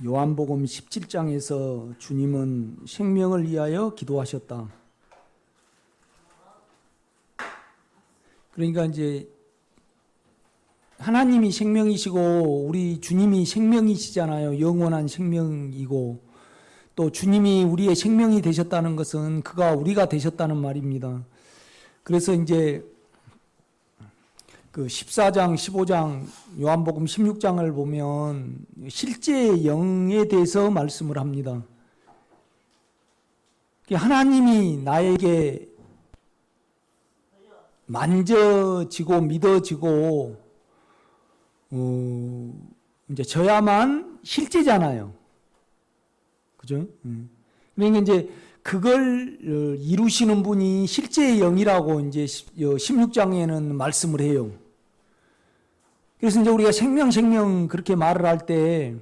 요한복음 17장에서 주님은 생명을 위하여 기도하셨다. 그러니까 이제 하나님이 생명이시고 우리 주님이 생명이시잖아요. 영원한 생명이고 또 주님이 우리의 생명이 되셨다는 것은 그가 우리가 되셨다는 말입니다. 그래서 이제 그 14장, 15장, 요한복음 16장을 보면 실제 영에 대해서 말씀을 합니다. 하나님이 나에게 만져지고 믿어지고 이제 저야만 실제잖아요. 그죠? 그러니까 이제 그걸 이루시는 분이 실제의 영이라고 이제 16장에는 말씀을 해요. 그래서 이제 우리가 생명 그렇게 말을 할 때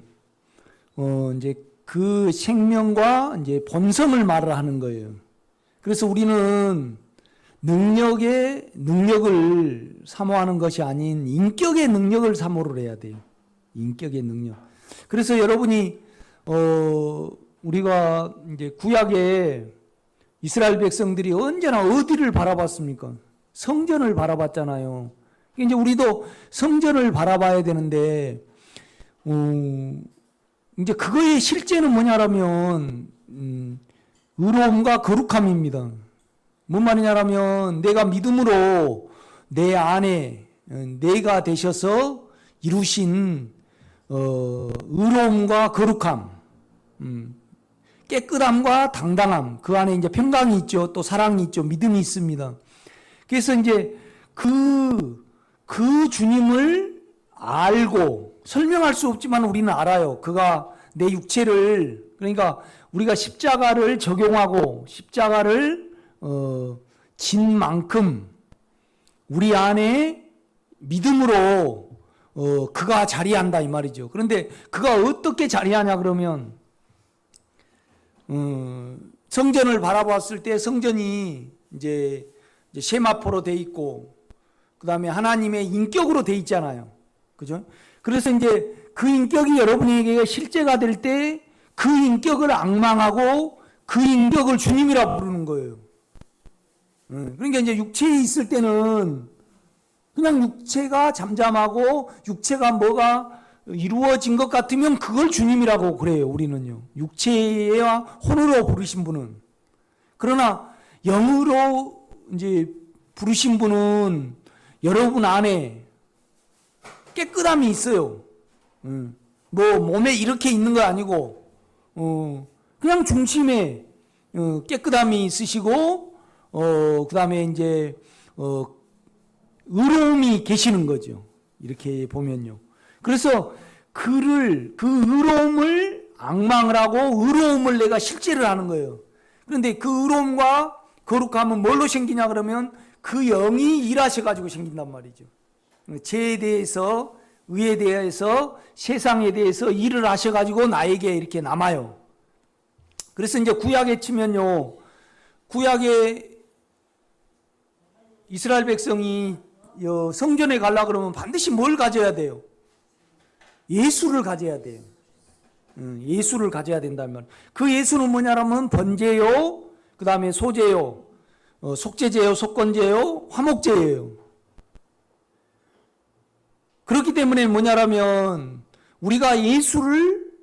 이제 그 생명과 이제 본성을 말을 하는 거예요. 그래서 우리는 능력을 사모하는 것이 아닌 인격의 능력을 사모를 해야 돼요. 인격의 능력. 그래서 여러분이 우리가 이제 구약에 이스라엘 백성들이 언제나 어디를 바라봤습니까? 성전을 바라봤잖아요. 이제 우리도 성전을 바라봐야 되는데 이제 그거의 실제는 뭐냐라면 의로움과 거룩함입니다. 뭔 말이냐라면 내가 믿음으로 내 안에 내가 되셔서 이루신 의로움과 거룩함, 깨끗함과 당당함, 그 안에 이제 평강이 있죠. 또 사랑이 있죠. 믿음이 있습니다. 그래서 이제 그 주님을 알고 설명할 수 없지만 우리는 알아요. 그가 내 육체를, 그러니까 우리가 십자가를 적용하고 십자가를 진 만큼 우리 안에 믿음으로 그가 자리한다 이 말이죠. 그런데 그가 어떻게 자리하냐 그러면 성전을 바라봤을 때 성전이 이제 세마포로 돼 있고 그 다음에 하나님의 인격으로 돼 있잖아요. 그죠? 그래서 이제 그 인격이 여러분에게 실제가 될 때 그 인격을 앙망하고 그 인격을 주님이라 부르는 거예요. 그러니까 이제 육체에 있을 때는 그냥 육체가 잠잠하고 육체가 뭐가 이루어진 것 같으면 그걸 주님이라고 그래요. 우리는요. 육체와 혼으로 부르신 분은. 그러나 영으로 이제 부르신 분은 여러분 안에 깨끗함이 있어요. 뭐 몸에 이렇게 있는 거 아니고 그냥 중심에 깨끗함이 있으시고 그 다음에 이제 의로움이 계시는 거죠. 이렇게 보면요. 그래서 그 의로움을 앙망을 하고 의로움을 내가 실제를 하는 거예요. 그런데 그 의로움과 거룩함은 뭘로 생기냐 그러면 그 영이 일하셔가지고 생긴단 말이죠. 죄에 대해서, 의에 대해서, 세상에 대해서 일을 하셔가지고 나에게 이렇게 남아요. 그래서 이제 구약에 치면요. 구약에 이스라엘 백성이 성전에 가려고 그러면 반드시 뭘 가져야 돼요? 예수를 가져야 돼요. 예수를 가져야 된다는 말. 그 예수는 뭐냐면 번제요, 그 다음에 소제요, 속죄제요, 속건제요, 화목제예요. 그렇기 때문에 뭐냐라면 우리가 예수를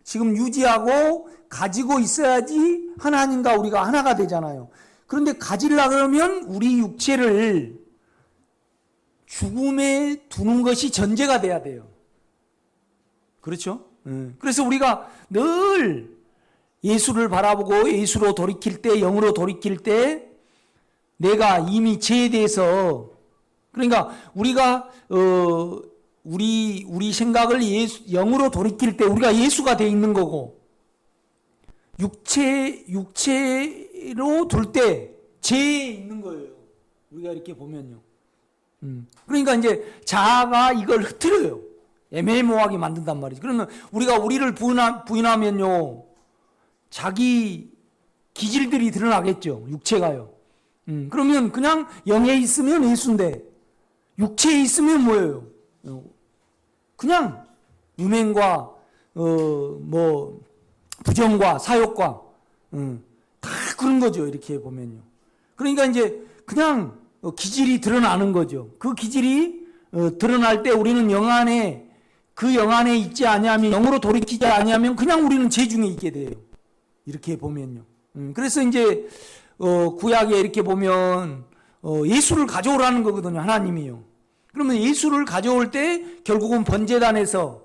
지금 유지하고 가지고 있어야지 하나님과 우리가 하나가 되잖아요. 그런데 가지려고 그러면 우리 육체를 죽음에 두는 것이 전제가 돼야 돼요. 그렇죠? 그래서 우리가 늘 예수를 바라보고 예수로 돌이킬 때, 영으로 돌이킬 때 내가 이미 죄에 대해서, 그러니까 우리가 우리 생각을 영으로 돌이킬 때 우리가 예수가 돼 있는 거고, 육체로 둘 때 죄에 있는 거예요. 우리가 이렇게 보면요. 그러니까 이제 자아가 이걸 흐트려요. 애매모호하게 만든단 말이죠. 그러면 우리가 우리를 부인하면요, 자기 기질들이 드러나겠죠. 육체가요. 그러면 그냥 영에 있으면 예수인데 육체에 있으면 뭐예요? 그냥 음행과 뭐 부정과 사욕과 다 그런 거죠. 이렇게 보면요. 그러니까 이제 그냥 기질이 드러나는 거죠. 그 기질이 드러날 때 우리는 그 영 안에 있지 아니하면, 영으로 돌이키지 아니하면 그냥 우리는 죄중에 있게 돼요. 이렇게 보면요. 그래서 이제 구약에 이렇게 보면 예수를 가져오라는 거거든요. 하나님이요. 그러면 예수를 가져올 때 결국은 번제단에서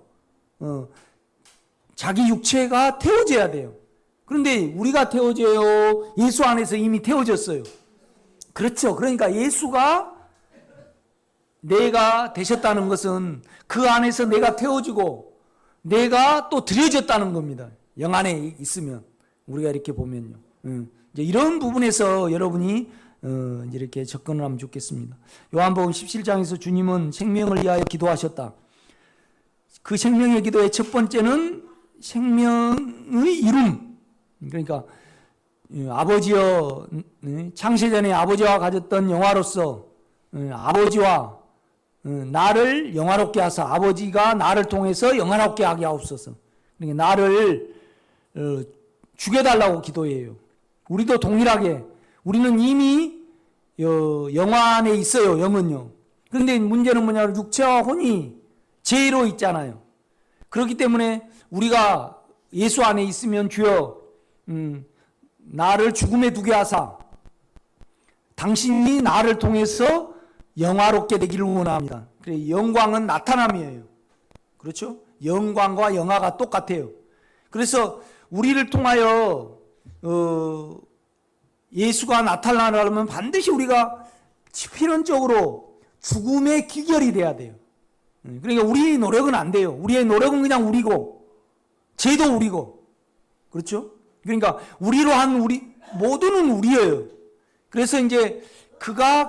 자기 육체가 태워져야 돼요. 그런데 우리가 태워져요? 예수 안에서 이미 태워졌어요. 그렇죠. 그러니까 예수가 내가 되셨다는 것은 그 안에서 내가 태워지고 내가 또 드려졌다는 겁니다. 영 안에 있으면. 우리가 이렇게 보면요. 이제 이런 부분에서 여러분이 이제 이렇게 접근을 하면 좋겠습니다. 요한복음 17장에서 주님은 생명을 위하여 기도하셨다. 그 생명의 기도의 첫 번째는 생명의 이룸. 그러니까 아버지여, 창세전에 아버지와 가졌던 영화로서 아버지와 나를 영화롭게 하사, 아버지가 나를 통해서 영화롭게 하게 하옵소서. 그러니까 나를 죽여달라고 기도해요. 우리도 동일하게, 우리는 이미 영 안에 있어요. 영은요. 그런데 문제는 뭐냐면 육체와 혼이 죄로 있잖아요. 그렇기 때문에 우리가 예수 안에 있으면 주여 나를 죽음에 두게 하사 당신이 나를 통해서 영화롭게 되기를 원합니다. 그래, 영광은 나타남이에요. 그렇죠? 영광과 영화가 똑같아요. 그래서 우리를 통하여 예수가 나타나려면 반드시 우리가 필연적으로 죽음의 기결이 돼야 돼요. 그러니까 우리의 노력은 안 돼요. 우리의 노력은 그냥 우리고 죄도 우리고, 그렇죠? 그러니까 우리로 한 모두는 우리예요. 그래서 이제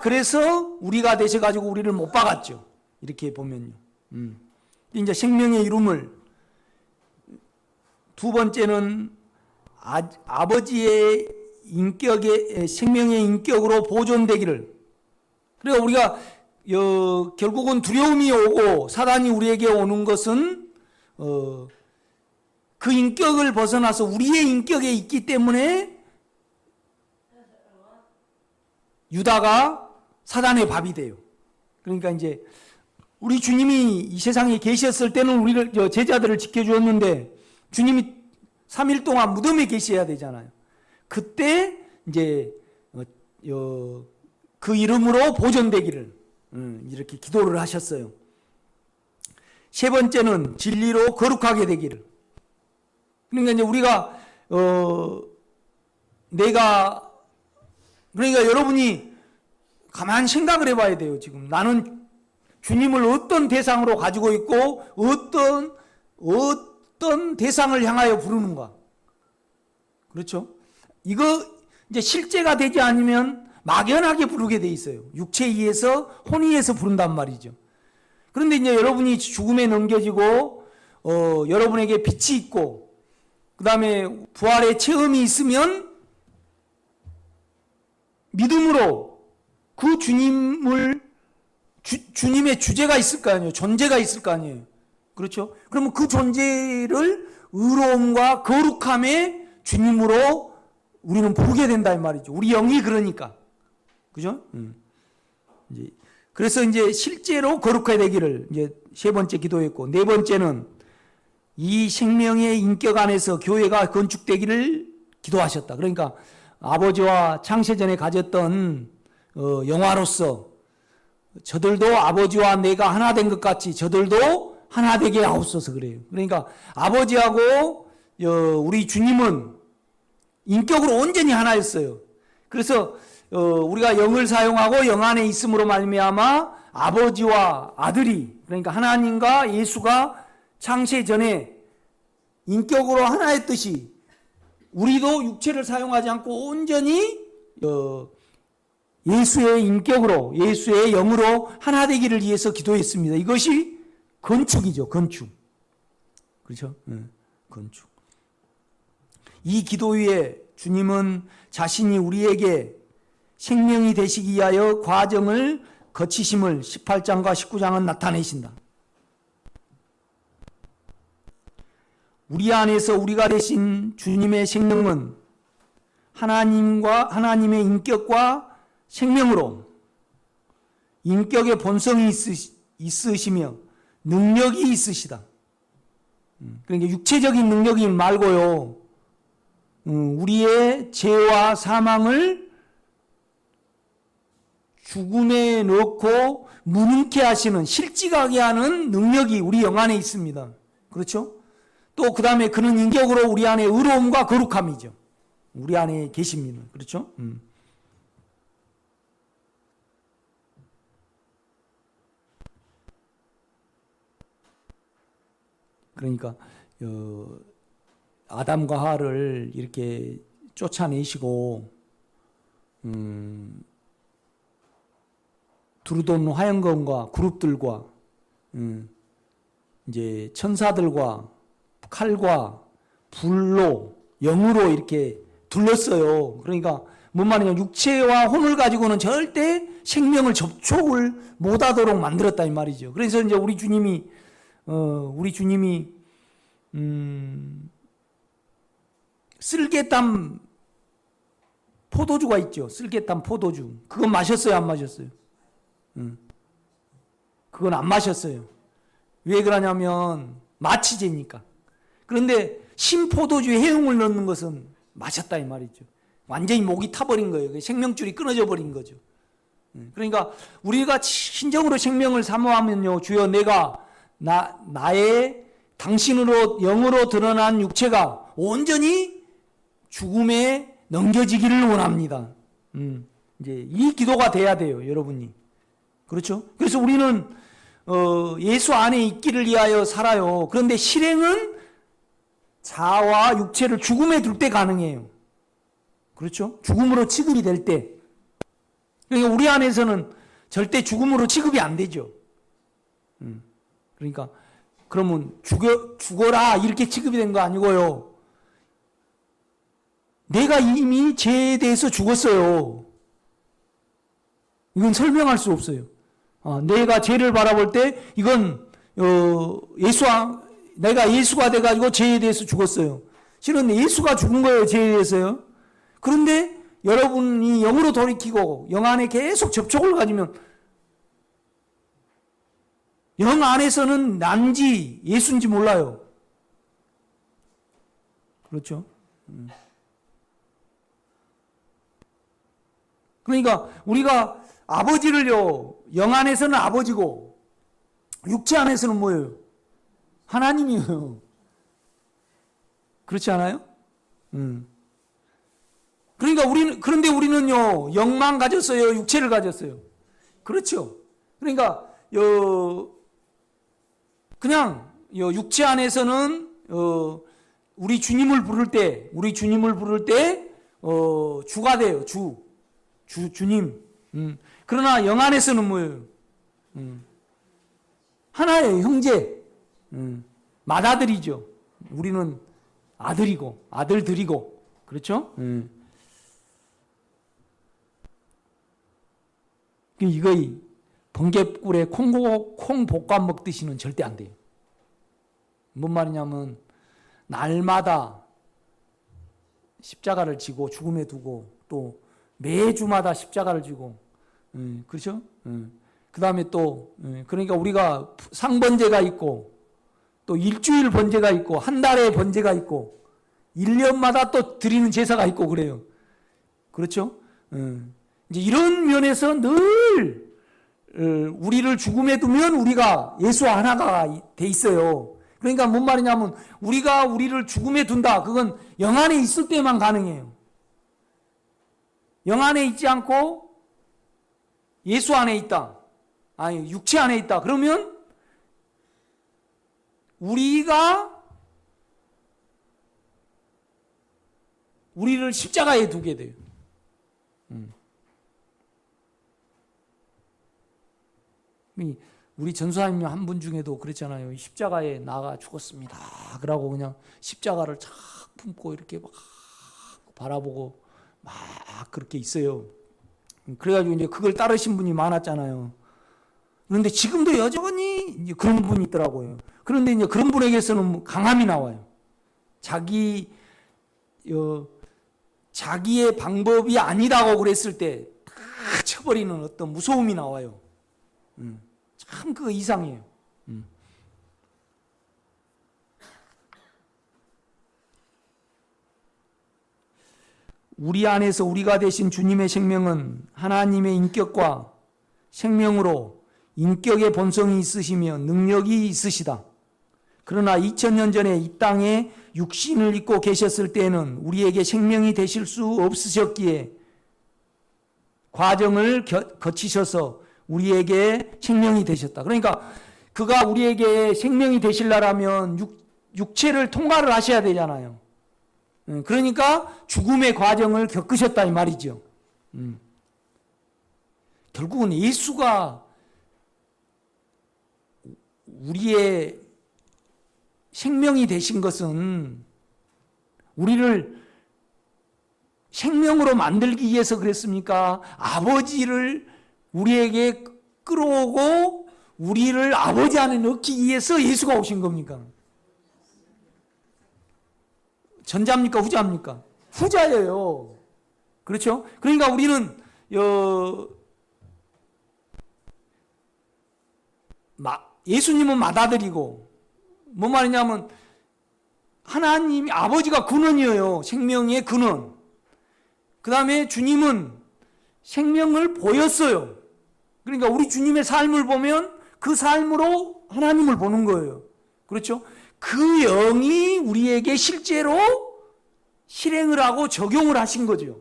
그래서 우리가 되셔가지고 우리를 못 박았죠. 이렇게 보면요. 이제 생명의 이름을, 두 번째는 아버지의 생명의 인격으로 보존되기를. 그러니까 우리가 결국은 두려움이 오고 사단이 우리에게 오는 것은 그 인격을 벗어나서 우리의 인격에 있기 때문에 유다가 사단의 밥이 돼요. 그러니까 이제 우리 주님이 이 세상에 계셨을 때는 우리를 제자들을 지켜주었는데 주님이 3일 동안 무덤에 계셔야 되잖아요. 그때 이제 그 이름으로 보존되기를 이렇게 기도를 하셨어요. 세 번째는 진리로 거룩하게 되기를. 그러니까 이제 우리가 그러니까 여러분이 가만히 생각을 해봐야 돼요. 지금 나는 주님을 어떤 대상으로 가지고 있고 어떤 대상을 향하여 부르는가. 그렇죠? 이거 이제 실제가 되지 않으면 막연하게 부르게 돼 있어요. 육체에 의해서 혼에 의해서 부른단 말이죠. 그런데 이제 여러분이 죽음에 넘겨지고 여러분에게 빛이 있고 그 다음에 부활의 체험이 있으면 믿음으로 그 주님의 주제가 있을 거 아니에요. 존재가 있을 거 아니에요. 그렇죠? 그러면 그 존재를 의로움과 거룩함의 주님으로 우리는 부르게 된다 이 말이죠. 우리 영이 그러니까. 그죠? 그래서 이제 실제로 거룩하게 되기를 이제 세 번째 기도했고, 네 번째는 이 생명의 인격 안에서 교회가 건축되기를 기도하셨다. 그러니까 아버지와 창세전에 가졌던 영화로서 저들도 아버지와 내가 하나 된 것 같이 저들도 하나 되게 하옵소서 그래요. 그러니까 아버지하고 우리 주님은 인격으로 온전히 하나였어요. 그래서 우리가 영을 사용하고 영 안에 있음으로 말미암아 아버지와 아들이, 그러니까 하나님과 예수가 창세전에 인격으로 하나였듯이 우리도 육체를 사용하지 않고 온전히 예수의 인격으로, 예수의 영으로 하나 되기를 위해서 기도했습니다. 이것이 건축이죠. 건축. 그렇죠? 건축. 이 기도 위에 주님은 자신이 우리에게 생명이 되시기 위하여 과정을 거치심을 18장과 19장은 나타내신다. 우리 안에서 우리가 되신 주님의 생명은 하나님의 인격과 생명으로 인격의 본성이 있으시며 능력이 있으시다. 그러니까 육체적인 능력이 말고요. 우리의 죄와 사망을 죽음에 넣고 무능케 하시는, 실직하게 하는 능력이 우리 영 안에 있습니다. 그렇죠? 또 그 다음에 그는 인격으로 우리 안에 의로움과 거룩함이죠. 우리 안에 계십니다. 그렇죠? 그러니까 아담과 하와를 이렇게 쫓아내시고 두루돈 화영검과 그룹들과 이제 천사들과 칼과 불로 영으로 이렇게 둘렀어요. 그러니까 뭔 말이냐, 육체와 혼을 가지고는 절대 생명을 접촉을 못하도록 만들었다 이 말이죠. 그래서 이제 우리 주님이 쓸개땀 포도주가 있죠. 쓸개땀 포도주. 그건 마셨어요, 안 마셨어요? 그건 안 마셨어요. 왜 그러냐면 마취제니까. 그런데 신포도주에 해용을 넣는 것은 마셨다 이 말이죠. 완전히 목이 타버린 거예요. 생명줄이 끊어져 버린 거죠. 그러니까 우리가 신정으로 생명을 사모하면요, 주여 내가 나의 당신으로 영으로 드러난 육체가 온전히 죽음에 넘겨지기를 원합니다. 이제 이 기도가 돼야 돼요, 여러분이. 그렇죠? 그래서 우리는 예수 안에 있기를 위하여 살아요. 그런데 실행은 자아와 육체를 죽음에 둘 때 가능해요. 그렇죠? 죽음으로 취급이 될 때. 그러니까 우리 안에서는 절대 죽음으로 취급이 안 되죠. 그러니까 그러면 죽어라 이렇게 취급이 된 거 아니고요. 내가 이미 죄에 대해서 죽었어요. 이건 설명할 수 없어요. 내가 죄를 바라볼 때 이건 내가 예수가 돼가지고 죄에 대해서 죽었어요. 실은 예수가 죽은 거예요, 죄에 대해서요. 그런데 여러분이 영으로 돌이키고 영 안에 계속 접촉을 가지면 영 안에서는 난지 예수인지 몰라요. 그렇죠? 그러니까 우리가 아버지를요, 영 안에서는 아버지고 육체 안에서는 뭐예요? 하나님이에요. 그렇지 않아요? 그러니까 그런데 우리는요, 영만 가졌어요, 육체를 가졌어요. 그렇죠? 그러니까 그냥 육체 안에서는 우리 주님을 부를 때 주가 돼요. 주님. 그러나 영 안에서는 뭐예요? 하나예요, 형제. 맏아들이죠. 우리는 아들이고 아들들이고. 그렇죠? 이거 번개꿀에 콩 볶아 먹듯이는 절대 안 돼요. 뭔 말이냐면 날마다 십자가를 지고 죽음에 두고 또 매주마다 십자가를 지고, 그렇죠? 그 다음에 또 그러니까 우리가 상번제가 있고 또 일주일 번제가 있고 한 달에 번제가 있고 1년마다 또 드리는 제사가 있고 그래요. 그렇죠? 이제 이런 면에서 늘 우리를 죽음에 두면 우리가 예수 하나가 돼 있어요. 그러니까 뭔 말이냐면 우리가 우리를 죽음에 둔다. 그건 영 안에 있을 때만 가능해요. 영 안에 있지 않고 예수 안에 있다. 아니 육체 안에 있다. 그러면 우리를 십자가에 두게 돼요. 우리 전사님 한 분 중에도 그랬잖아요. 십자가에 나가 죽었습니다. 그러고 그냥 십자가를 착 품고 이렇게 막 바라보고 막 그렇게 있어요. 그래가지고 이제 그걸 따르신 분이 많았잖아요. 그런데 지금도 여전히 이제 그런 분이 있더라고요. 그런데 이제 그런 분에게서는 강함이 나와요. 자기의 방법이 아니라고 그랬을 때 다 쳐버리는 어떤 무서움이 나와요. 참 그거 이상해요. 우리 안에서 우리가 되신 주님의 생명은 하나님의 인격과 생명으로 인격의 본성이 있으시며 능력이 있으시다. 그러나 2000년 전에 이 땅에 육신을 입고 계셨을 때에는 우리에게 생명이 되실 수 없으셨기에 과정을 거치셔서 우리에게 생명이 되셨다. 그러니까 그가 우리에게 생명이 되시려면 육체를 통과를 하셔야 되잖아요. 그러니까 죽음의 과정을 겪으셨다 이 말이죠. 결국은 예수가 우리의 생명이 되신 것은 우리를 생명으로 만들기 위해서 그랬습니까? 아버지를 우리에게 끌어오고 우리를 아버지 안에 넣기 위해서 예수가 오신 겁니까? 전자입니까? 후자입니까? 후자예요. 그렇죠? 그러니까 우리는 예수님은 맏아들이고 뭔 말이냐면 하나님이 아버지가 근원이에요. 생명의 근원. 그 다음에 주님은 생명을 보였어요. 그러니까 우리 주님의 삶을 보면 그 삶으로 하나님을 보는 거예요. 그렇죠? 그 영이 우리에게 실제로 실행을 하고 적용을 하신 거죠.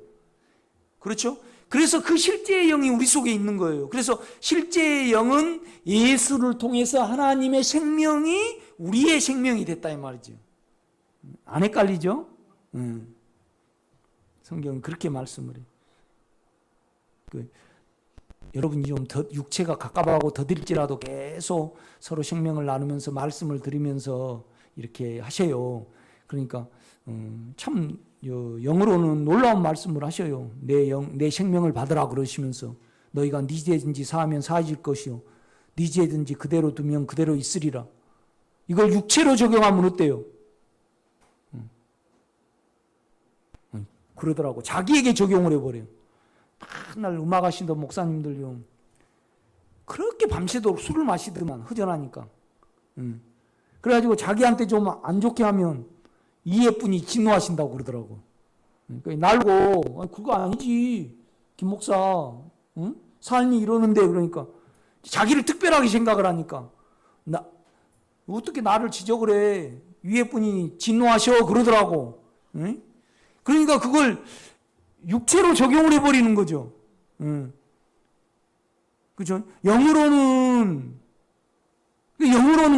그렇죠? 그래서 그 실제의 영이 우리 속에 있는 거예요. 그래서 실제의 영은 예수를 통해서 하나님의 생명이 우리의 생명이 됐다 이 말이죠. 안 헷갈리죠? 성경은 그렇게 말씀을 해요. 여러분이 좀 더 육체가 갑갑하고 더딜지라도 계속 서로 생명을 나누면서 말씀을 들으면서 이렇게 하셔요. 그러니까 참 영으로는 놀라운 말씀을 하셔요. 내 생명을 받으라 그러시면서 너희가 네 죄든지 사하면 사해질 것이요 네 죄든지 그대로 두면 그대로 있으리라. 이걸 육체로 적용하면 어때요? 그러더라고. 자기에게 적용을 해버려요. 맨날 음악 하시던 목사님들요. 그렇게 밤새도록 술을 마시더만 허전하니까. 그래가지고 자기한테 좀 안 좋게 하면 이예뿐이 진노하신다고 그러더라고. 그러니까 날고 그거 아니지 김 목사. 응? 삶이 이러는데 그러니까 자기를 특별하게 생각을 하니까 어떻게 나를 지적을 해. 위에뿐이 진노하셔 그러더라고. 응? 그러니까 그걸 육체로 적용을 해버리는 거죠. 그죠? 영으로는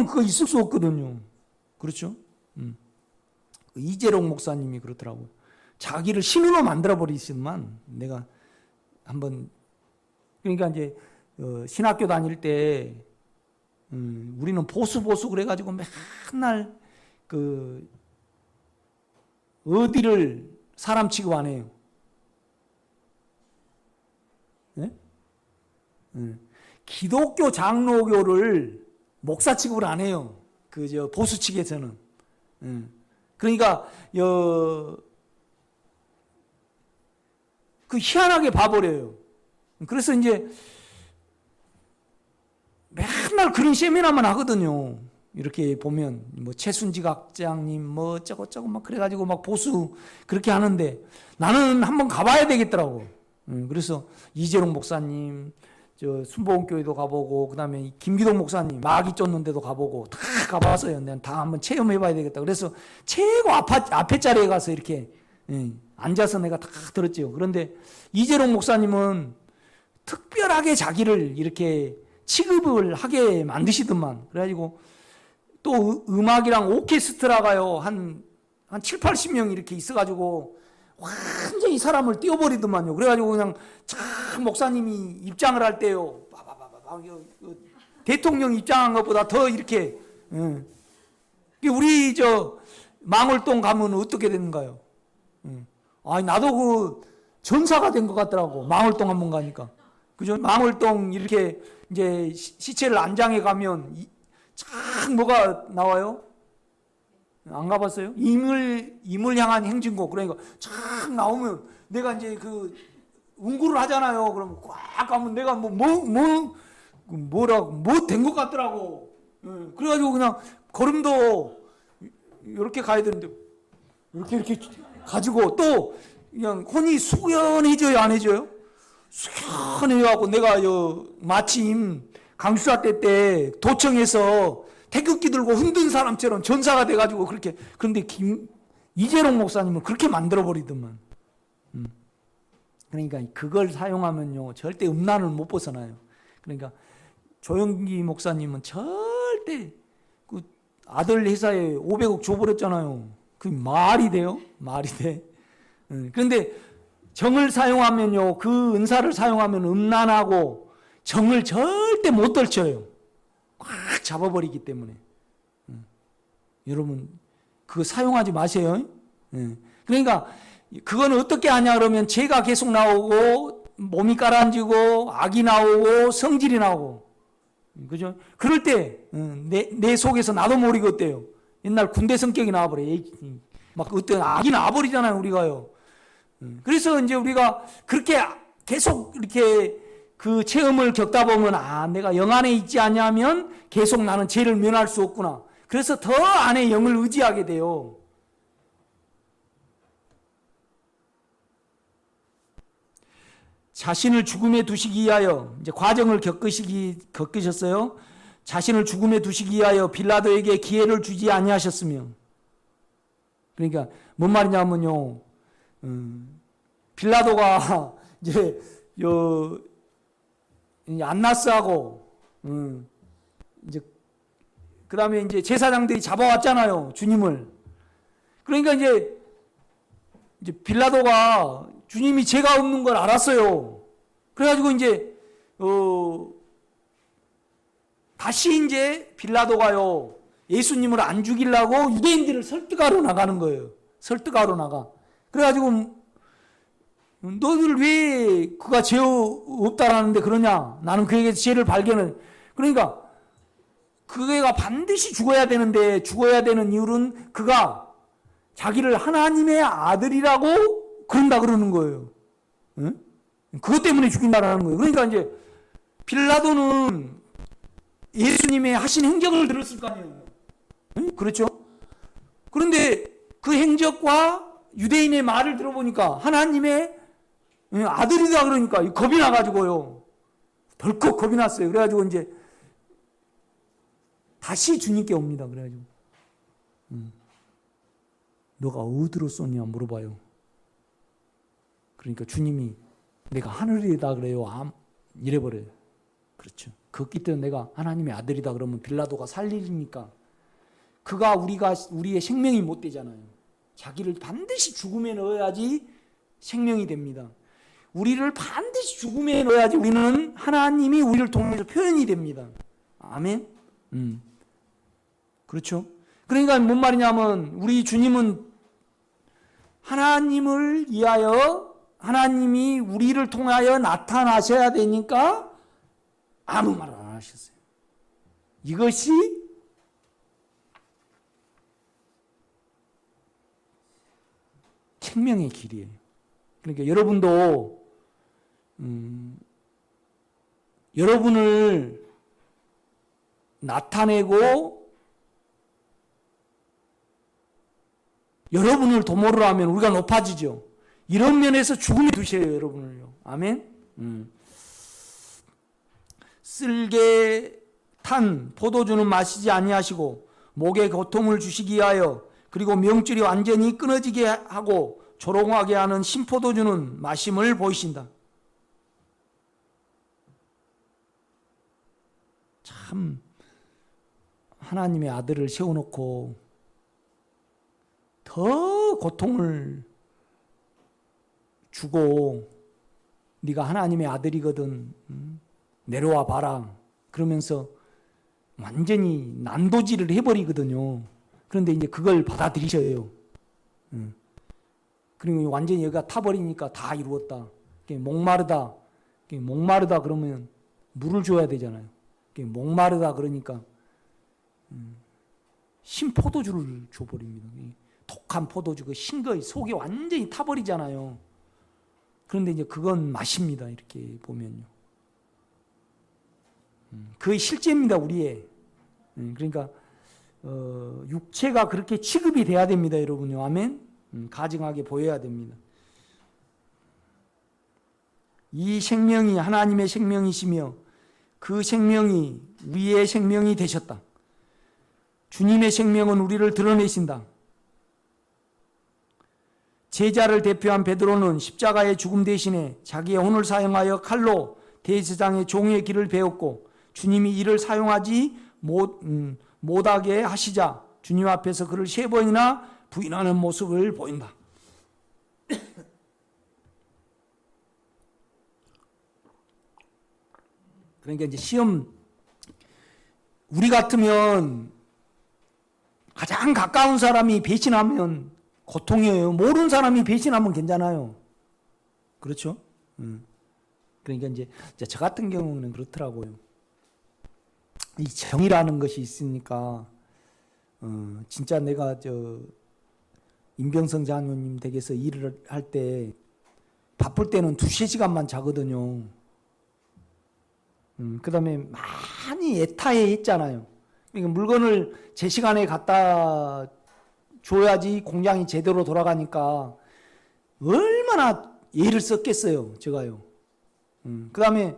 그거 있을 수 없거든요. 그렇죠? 이재롱 목사님이 그렇더라고요. 자기를 신으로 만들어버리시더만 내가 한번 그러니까 이제 신학교 다닐 때 우리는 보수 그래가지고 맨날 어디를 사람 취급 안 해요. 네? 기독교 장로교를 목사 취급을 안 해요. 보수 측에서는. 그러니까 희한하게 봐버려요. 그래서 이제 맨날 그런 세미나만 하거든요. 이렇게 보면 뭐 최순지 각장님 뭐 어쩌고저쩌고 막 그래가지고 막 보수 그렇게 하는데 나는 한번 가봐야 되겠더라고. 그래서 이재롱 목사님 순복음교회도 가보고 그다음에 김기동 목사님 마귀 쫓는 데도 가보고 다 가봤어요. 내가 다 한번 체험해봐야 되겠다. 그래서 최고 앞에 자리에 가서 이렇게 앉아서 내가 다 들었죠. 그런데 이재롱 목사님은 특별하게 자기를 이렇게 취급을 하게 만드시더만. 그래가지고 또 음악이랑 오케스트라가요 한 7, 80명 이렇게 있어가지고 완전히 사람을 띄워버리더만요. 그래가지고 그냥 참 목사님이 입장을 할 때요 대통령 입장한 것보다 더 이렇게 우리 망월동 가면 어떻게 되는가요? 나도 전사가 된 것 같더라고. 망월동 한번 가니까. 그죠? 망월동 이렇게 이제 시체를 안장해 가면 참 뭐가 나와요? 안 가봤어요? 임을 향한 행진곡. 그러니까 쫙 나오면 내가 이제 그 운구를 하잖아요. 그러면 꽉 가면 내가 뭐라고 뭐 된 것 같더라고. 그래가지고 그냥 걸음도 이렇게 가야 되는데 이렇게 가지고 또 그냥 혼이 숙연해져요, 안 해져요? 숙연해갖고 내가 마침 강수사 때 도청에서 태극기 들고 흔든 사람처럼 전사가 돼가지고 그렇게. 그런데 이재롱 목사님은 그렇게 만들어 버리더만. 그러니까 그걸 사용하면요 절대 음란을 못 벗어나요. 그러니까 조영기 목사님은 절대 그 아들 회사에 500억 줘버렸잖아요. 그 말이 돼요? 말이 돼? 그런데 정을 사용하면요, 그 은사를 사용하면 음란하고 정을 절대 못 떨쳐요. 꽉 잡아버리기 때문에. 여러분 그거 사용하지 마세요. 그러니까 그거는 어떻게 하냐 그러면 죄가 계속 나오고 몸이 가라앉고 악이 나오고 성질이 나오고, 그죠? 그럴 때 내 속에서 나도 모르게 어때요? 옛날 군대 성격이 나와버려. 막 어떤 악이 나와버리잖아요, 우리가요. 그래서 이제 우리가 그렇게 계속 이렇게 그 체험을 겪다 보면 내가 영 안에 있지 않냐면 계속 나는 죄를 면할 수 없구나. 그래서 더 안에 영을 의지하게 돼요. 자신을 죽음에 두시기 위하여, 이제 과정을 겪으셨어요. 자신을 죽음에 두시기 위하여 빌라도에게 기회를 주지 아니하셨으며. 그러니까 뭔 말이냐면요, 빌라도가 이제 안나스하고 이제 그다음에 이제 제사장들이 잡아왔잖아요, 주님을. 그러니까 이제 빌라도가 주님이 죄가 없는 걸 알았어요. 그래가지고 이제 다시 이제 빌라도가요 예수님을 안 죽이려고 유대인들을 설득하러 나가는 거예요. 설득하러 나가. 그래가지고 너희들 왜 그가 죄 없다라는데 그러냐? 나는 그에게서 죄를 발견을. 그러니까 그가 반드시 죽어야 되는데, 죽어야 되는 이유는 그가 자기를 하나님의 아들이라고 그런다 그러는 거예요. 응? 그것 때문에 죽인다라는 거예요. 그러니까 이제 빌라도는 예수님의 하신 행적을 들었을 거 아니에요. 응? 그렇죠? 그런데 그 행적과 유대인의 말을 들어보니까 하나님의 아들이다 그러니까 겁이 나가지고요. 덜컥 겁이 났어요. 그래가지고 이제 다시 주님께 옵니다. 그래가지고 너가 어디로 쏘냐 물어봐요. 그러니까 주님이 내가 하늘이다 그래요. 이래버려요. 그렇죠. 그렇기 때문에 내가 하나님의 아들이다 그러면 빌라도가 살리니까 그가 우리의 생명이 못 되잖아요. 자기를 반드시 죽음에 넣어야지 생명이 됩니다. 우리를 반드시 죽음에 넣어야지 우리는 하나님이 우리를 통해서 표현이 됩니다. 아멘. 그렇죠. 그러니까 뭔 말이냐면 우리 주님은 하나님을 위하여 하나님이 우리를 통하여 나타나셔야 되니까 아무 말 안 하셨어요. 이것이 생명의 길이에요. 그러니까 여러분도 여러분을 나타내고 여러분을 도모를 하면 우리가 높아지죠. 이런 면에서 죽음에 두셔요, 여러분을요. 아멘. 쓸개 탄 포도주는 마시지 아니하시고 목에 고통을 주시기 위하여 그리고 명줄이 완전히 끊어지게 하고 조롱하게 하는 신포도주는 마심을 보이신다. 참 하나님의 아들을 세워놓고 더 고통을 주고 네가 하나님의 아들이거든 내려와 봐라 그러면서 완전히 난도질을 해버리거든요. 그런데 이제 그걸 받아들이셔요. 그리고 완전히 여기가 타버리니까 다 이루었다. 목마르다. 목마르다 그러면 물을 줘야 되잖아요. 목마르다 그러니까 신포도주를 줘버립니다. 독한 포도주, 그 신거 속이 완전히 타버리잖아요. 그런데 이제 그건 맛입니다. 이렇게 보면요. 그게 실제입니다. 우리의. 그러니까 육체가 그렇게 취급이 돼야 됩니다. 여러분요. 아멘. 가증하게 보여야 됩니다. 이 생명이 하나님의 생명이시며 그 생명이 우리의 생명이 되셨다. 주님의 생명은 우리를 드러내신다. 제자를 대표한 베드로는 십자가의 죽음 대신에 자기의 혼을 사용하여 칼로 대제사장의 종의 길을 배웠고 주님이 이를 사용하지 못하게 하시자 주님 앞에서 그를 3번이나 부인하는 모습을 보인다. 그러니까 이제 시험, 우리 같으면 가장 가까운 사람이 배신하면 고통이에요. 모르는 사람이 배신하면 괜찮아요. 그렇죠? 그러니까 이제 저 같은 경우는 그렇더라고요. 이 정이라는 것이 있으니까 진짜 내가 임병성 장로님 댁에서 일을 할 때 바쁠 때는 2-3시간만 자거든요. 그 다음에 많이 애타해했잖아요. 그러니까 물건을 제 시간에 갖다 줘야지 공장이 제대로 돌아가니까 얼마나 애를 썼겠어요, 제가요. 그 다음에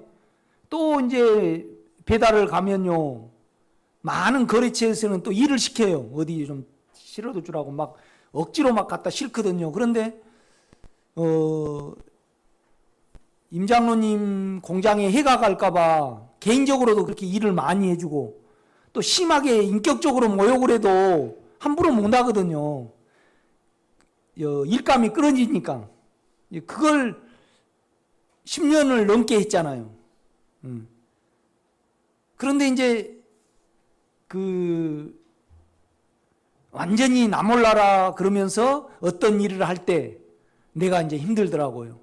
또 이제 배달을 가면요, 많은 거래처에서는 또 일을 시켜요. 어디 좀 실어도 주라고 막 억지로 막 갖다 싫거든요. 그런데 임 장로님 공장에 해가 갈까봐 개인적으로도 그렇게 일을 많이 해주고 또 심하게 인격적으로 모욕을 해도 함부로 못 하거든요. 일감이 끊어지니까. 그걸 10년을 넘게 했잖아요. 그런데 이제 완전히 나 몰라라 그러면서 어떤 일을 할 때 내가 이제 힘들더라고요.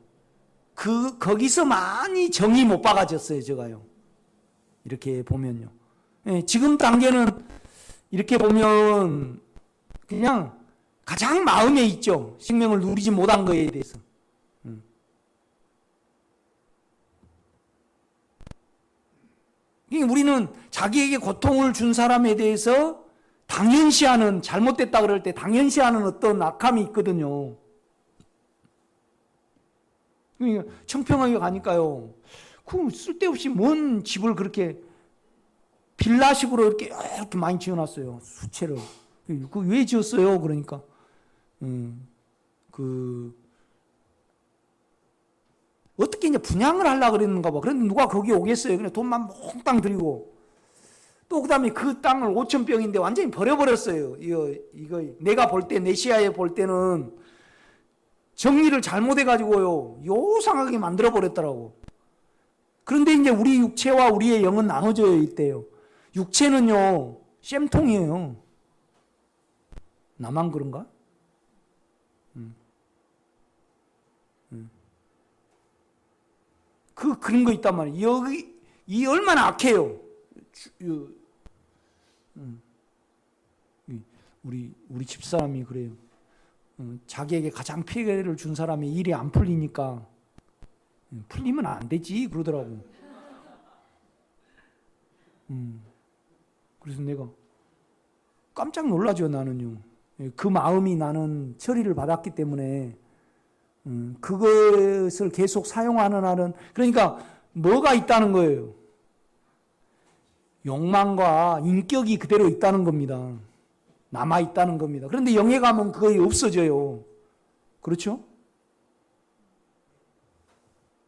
거기서 많이 정이 못 박아졌어요, 제가요. 이렇게 보면요. 지금 단계는 이렇게 보면 그냥 가장 마음에 있죠. 생명을 누리지 못한 거에 대해서. 우리는 자기에게 고통을 준 사람에 대해서 당연시하는, 잘못됐다 그럴 때 당연시하는 어떤 악함이 있거든요. 그러니까 청평하게 가니까요, 그 쓸데없이 뭔 집을 그렇게 빌라식으로 이렇게 많이 지어놨어요. 수채를. 그 왜 지었어요? 그러니까 어떻게 이제 분양을 하려고 그랬는가 봐. 그런데 누가 거기 오겠어요? 그냥 돈만 몽땅 들이고. 또 그 다음에 그 땅을 5,000평인데 완전히 버려버렸어요. 이거 내가 볼 때, 내 시야에 볼 때는 정리를 잘못해가지고요, 요상하게 만들어버렸더라고. 그런데 이제 우리 육체와 우리의 영은 나눠져 있대요. 육체는요, 쌤통이에요. 나만 그런가? 그런 거 있단 말이에요. 이 얼마나 악해요. 우리 집사람이 그래요. 자기에게 가장 피해를 준 사람이 일이 안 풀리니까 풀리면 안 되지 그러더라고. 그래서 내가 깜짝 놀라죠, 나는요. 그 마음이 나는 처리를 받았기 때문에 그것을 계속 사용하는 한은, 그러니까 뭐가 있다는 거예요? 욕망과 인격이 그대로 있다는 겁니다. 남아 있다는 겁니다. 그런데 영에 가면 그거 없어져요. 그렇죠?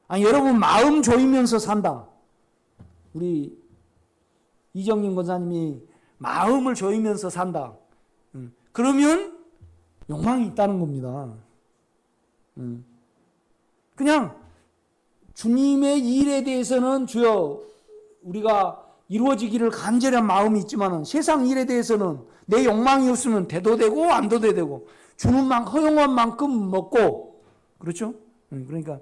아니, 여러분 마음 조이면서 산다. 우리 이정님 권사님이 마음을 조이면서 산다. 그러면 욕망이 있다는 겁니다. 그냥 주님의 일에 대해서는 주여 우리가 이루어지기를 간절한 마음이 있지만 세상 일에 대해서는 내 욕망이 없으면 돼도 되고 안 돼도 되고 주는 허용한 만큼 먹고, 그렇죠? 그러니까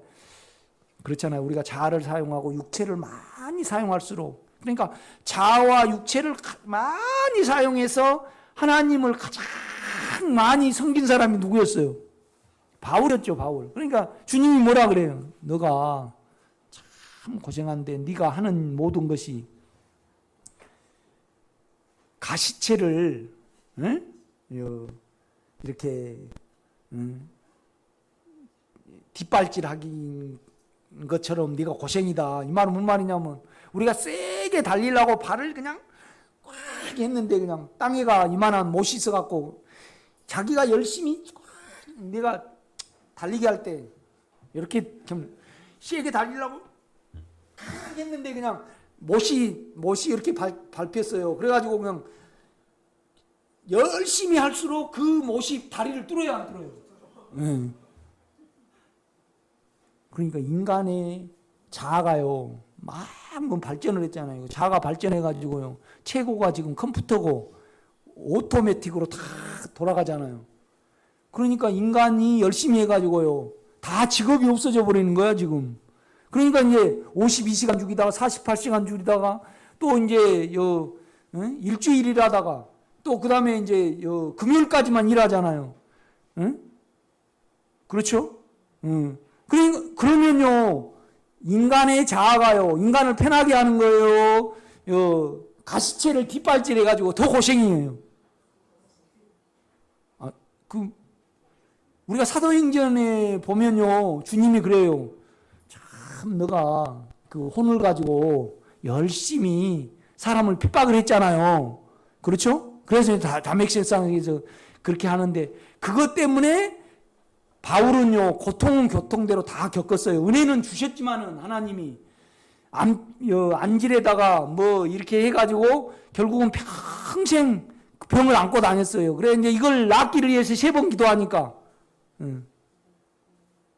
그렇잖아요. 우리가 자아를 사용하고 육체를 많이 사용할수록, 그러니까 자아와 육체를 많이 사용해서 하나님을 가장 많이 섬긴 사람이 누구였어요? 바울이었죠, 바울. 그러니까 주님이 뭐라 그래요? 너가 참 고생한데 네가 하는 모든 것이 가시체를 이렇게 뒷발질하기 것처럼 네가 고생이다. 이 말은 무슨 말이냐면 우리가 세게 달리려고 발을 그냥 꽉 했는데 그냥 땅에가 이만한 못이 있어갖고 자기가 열심히 내가 달리게 할 때 이렇게 좀 세게 달리려고 꽉 했는데 그냥 못이 이렇게 밟혔어요. 그래가지고 그냥 열심히 할수록 그 못이 다리를 뚫어야 안 뚫어요? 그러니까 인간의 자아가요 막 발전을 했잖아요. 자아가 발전해가지고요 최고가 지금 컴퓨터고 오토매틱으로 다 돌아가잖아요. 그러니까 인간이 열심히 해가지고요 다 직업이 없어져 버리는 거야 지금. 그러니까 이제 52시간 죽이다가 48시간 죽이다가 또 이제 일주일 일하다가 또 그 다음에 이제 금요일까지만 일하잖아요. 그렇죠? 그러면요 인간의 자아가요 인간을 편하게 하는 거예요. 가시체를 뒷발질해 가지고 더 고생이에요. 우리가 사도행전에 보면요 주님이 그래요. 참 너가 그 혼을 가지고 열심히 사람을 핍박을 했잖아요. 그렇죠? 그래서 다맥실상에서 그렇게 하는데 그것 때문에 바울은요 고통은 고통대로 다 겪었어요. 은혜는 주셨지만은 하나님이 안질에다가 뭐 이렇게 해가지고 결국은 평생 병을 안고 다녔어요. 그래 이제 이걸 낫기를 위해서 3번 기도하니까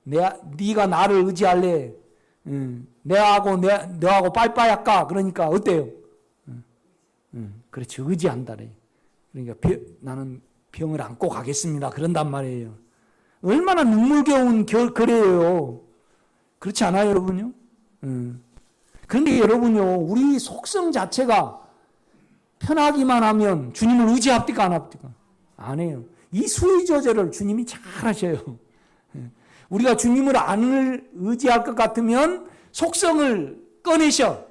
네가 나를 의지할래? 너하고 빠이빠이 할까? 그러니까 어때요? 그렇죠. 의지한다래. 그러니까 나는 병을 안고 가겠습니다. 그런단 말이에요. 얼마나 눈물겨운 거래예요. 그렇지 않아요, 여러분요? 그런데 여러분요, 우리 속성 자체가 편하기만 하면 주님을 의지합니까, 안 합니까? 안 해요. 이 수위 조절을 주님이 잘 하셔요. 우리가 주님을 안 의지할 것 같으면 속성을 꺼내셔.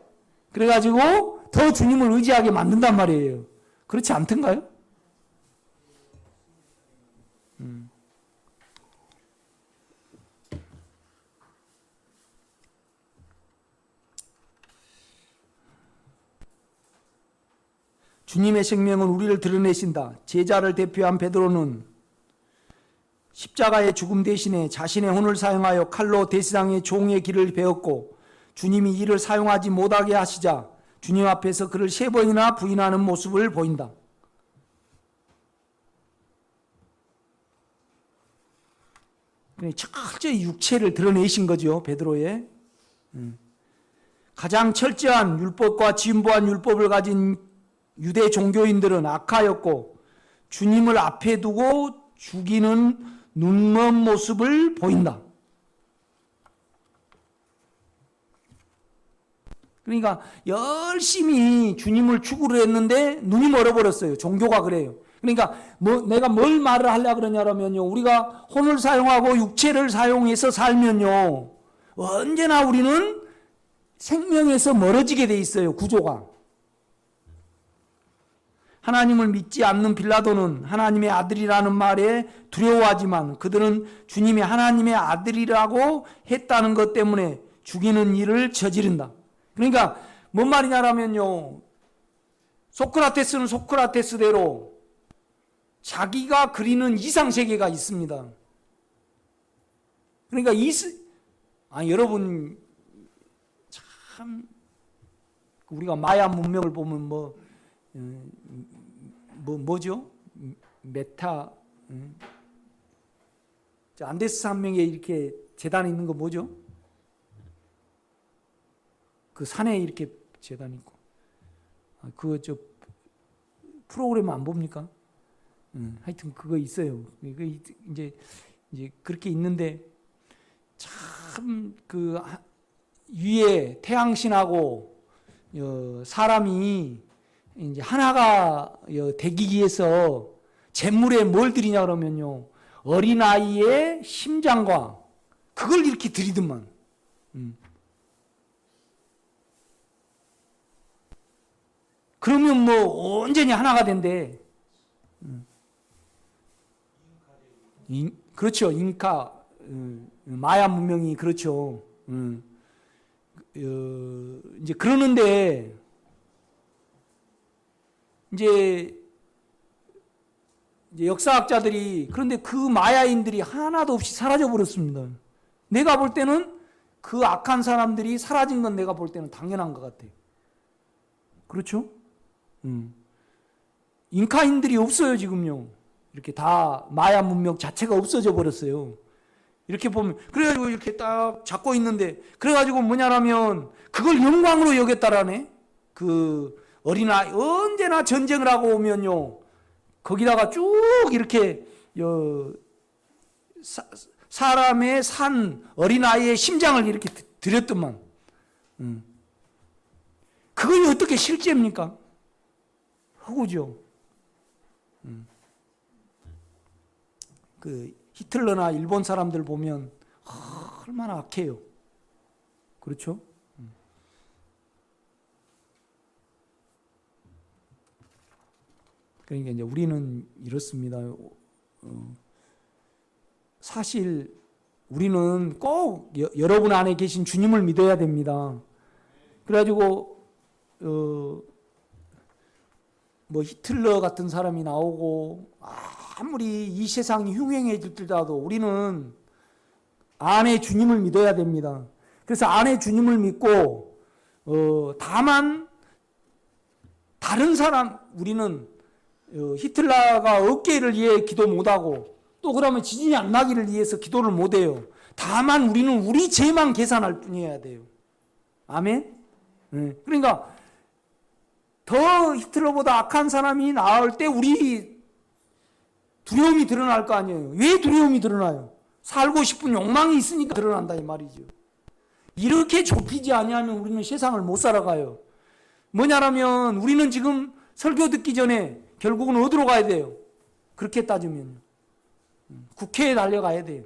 그래가지고 더 주님을 의지하게 만든단 말이에요. 그렇지 않던가요? 주님의 생명은 우리를 드러내신다. 제자를 대표한 베드로는 십자가의 죽음 대신에 자신의 혼을 사용하여 칼로 대세상의 종의 길을 베었고 주님이 이를 사용하지 못하게 하시자 주님 앞에서 그를 3번이나 부인하는 모습을 보인다. 철저히 육체를 드러내신 거죠. 베드로의. 가장 철저한 율법과 진보한 율법을 가진 유대 종교인들은 악하였고 주님을 앞에 두고 죽이는 눈먼 모습을 보인다. 그러니까 열심히 주님을 죽으려 했는데 눈이 멀어버렸어요. 종교가 그래요. 그러니까 내가 뭘 말을 하려고 그러냐면요. 우리가 혼을 사용하고 육체를 사용해서 살면요. 언제나 우리는 생명에서 멀어지게 돼 있어요. 구조가. 하나님을 믿지 않는 빌라도는 하나님의 아들이라는 말에 두려워하지만 그들은 주님이 하나님의 아들이라고 했다는 것 때문에 죽이는 일을 저지른다. 그러니까 뭔 말이냐면요. 소크라테스는 소크라테스대로 자기가 그리는 이상세계가 있습니다. 그러니까 여러분 참 우리가 마야 문명을 보면 뭐죠? 메타 안데스 산맥에 이렇게 재단이 있는 거 뭐죠? 그 산에 이렇게 재단이 있고 그거 프로그램 안 봅니까? 하여튼 그거 있어요. 이거 이제 그렇게 있는데 참 그 위에 태양신하고 사람이 이제 하나가 되기 위해서 제물에 뭘 드리냐 그러면요. 어린아이의 심장과 그걸 이렇게 드리더만. 그러면 뭐 온전히 하나가 된대. 그렇죠. 잉카, 마야 문명이 그렇죠. 이제 그러는데 이제 역사학자들이 그런데 그 마야인들이 하나도 없이 사라져 버렸습니다. 내가 볼 때는 그 악한 사람들이 사라진 건 내가 볼 때는 당연한 것 같아요. 그렇죠? 잉카인들이 없어요 지금요. 이렇게 다 마야 문명 자체가 없어져 버렸어요. 이렇게 보면 그래가지고 이렇게 딱 잡고 있는데 그래가지고 뭐냐라면 그걸 영광으로 여겼다라네. 그 어린아이 언제나 전쟁을 하고 오면요 거기다가 쭉 이렇게 사람의 산 어린아이의 심장을 이렇게 드렸더만. 그건 어떻게 실제입니까? 허구죠. 그 히틀러나 일본 사람들 보면 얼마나 악해요. 그렇죠? 그러니까 이제 우리는 이렇습니다. 사실 우리는 꼭 여러분 안에 계신 주님을 믿어야 됩니다. 그래가지고 뭐 히틀러 같은 사람이 나오고 아무리 이 세상이 흉행해질지라도 우리는 안에 주님을 믿어야 됩니다. 그래서 안에 주님을 믿고 다만 다른 사람 우리는 히틀러가 어깨를 위해 기도 못하고 또 그러면 지진이 안 나기를 위해서 기도를 못해요. 다만 우리는 우리 죄만 계산할 뿐이어야 돼요. 아멘? 그러니까 더 히틀러보다 악한 사람이 나올 때 우리 두려움이 드러날 거 아니에요. 왜 두려움이 드러나요? 살고 싶은 욕망이 있으니까 드러난다 이 말이죠. 이렇게 좁히지 아니하면 우리는 세상을 못 살아가요. 뭐냐라면 우리는 지금 설교 듣기 전에 결국은 어디로 가야 돼요? 그렇게 따지면 국회에 달려가야 돼요.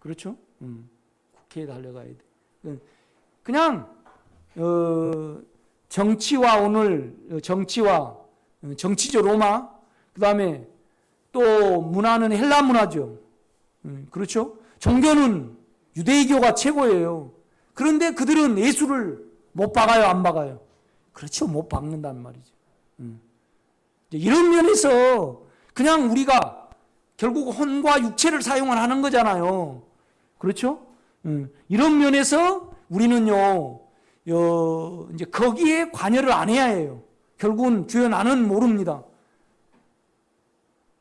그렇죠? 국회에 달려가야 돼요. 그냥 정치와 오늘 정치와 정치죠 로마 그 다음에 또 문화는 헬라 문화죠. 그렇죠? 종교는 유대교가 최고예요. 그런데 그들은 예수를 못 박아요 안 박아요? 그렇죠. 못 박는단 말이죠. 이런 면에서 그냥 우리가 결국 혼과 육체를 사용을 하는 거잖아요. 그렇죠? 이런 면에서 우리는요 이제 거기에 관여를 안 해야 해요. 결국은 주여 나는 모릅니다.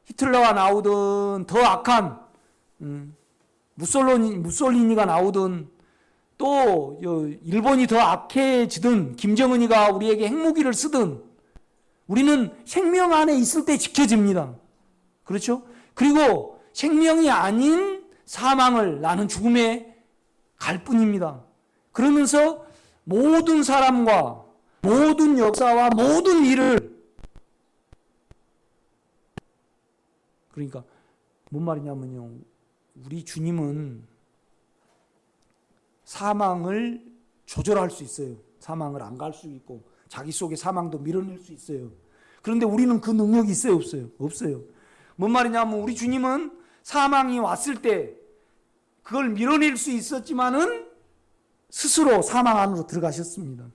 히틀러가 나오든 더 악한 무솔리니가 나오든 또 일본이 더 악해지든 김정은이가 우리에게 핵무기를 쓰든 우리는 생명 안에 있을 때 지켜집니다. 그렇죠? 그리고 생명이 아닌 사망을 나는 죽음에 갈 뿐입니다. 그러면서 모든 사람과 모든 역사와 모든 일을 그러니까 뭔 말이냐면요. 우리 주님은 사망을 조절할 수 있어요. 사망을 안 갈 수 있고 자기 속에 사망도 밀어낼 수 있어요. 그런데 우리는 그 능력이 있어요? 없어요? 없어요. 뭔 말이냐면 우리 주님은 사망이 왔을 때 그걸 밀어낼 수 있었지만은 스스로 사망 안으로 들어가셨습니다.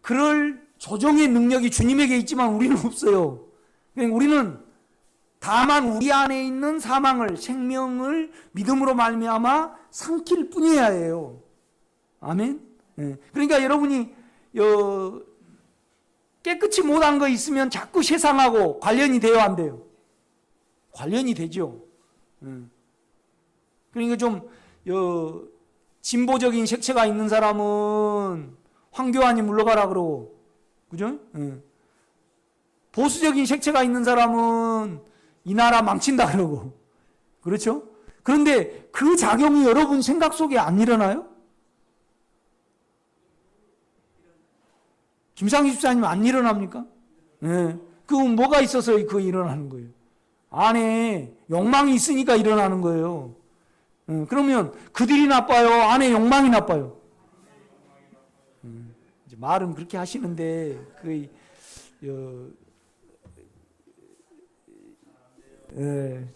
그럴 조정의 능력이 주님에게 있지만 우리는 없어요. 우리는 다만 우리 안에 있는 사망을 생명을 믿음으로 말미암아 삼킬 뿐이어야 해요. 아멘. 그러니까 여러분이 깨끗이 못한 거 있으면 자꾸 세상하고 관련이 돼요, 안 돼요? 관련이 되죠. 그러니까 좀 진보적인 색채가 있는 사람은 황교안이 물러가라 그러고, 그죠? 보수적인 색채가 있는 사람은 이 나라 망친다 그러고, 그렇죠? 그런데 그 작용이 여러분 생각 속에 안 일어나요? 김상희 집사님 안 일어납니까? 네. 그건 뭐가 있어서 그거 일어나는 거예요? 안에 욕망이 있으니까 일어나는 거예요. 그러면 그들이 나빠요? 안에 욕망이 나빠요? 이제 말은 그렇게 하시는데 그 예.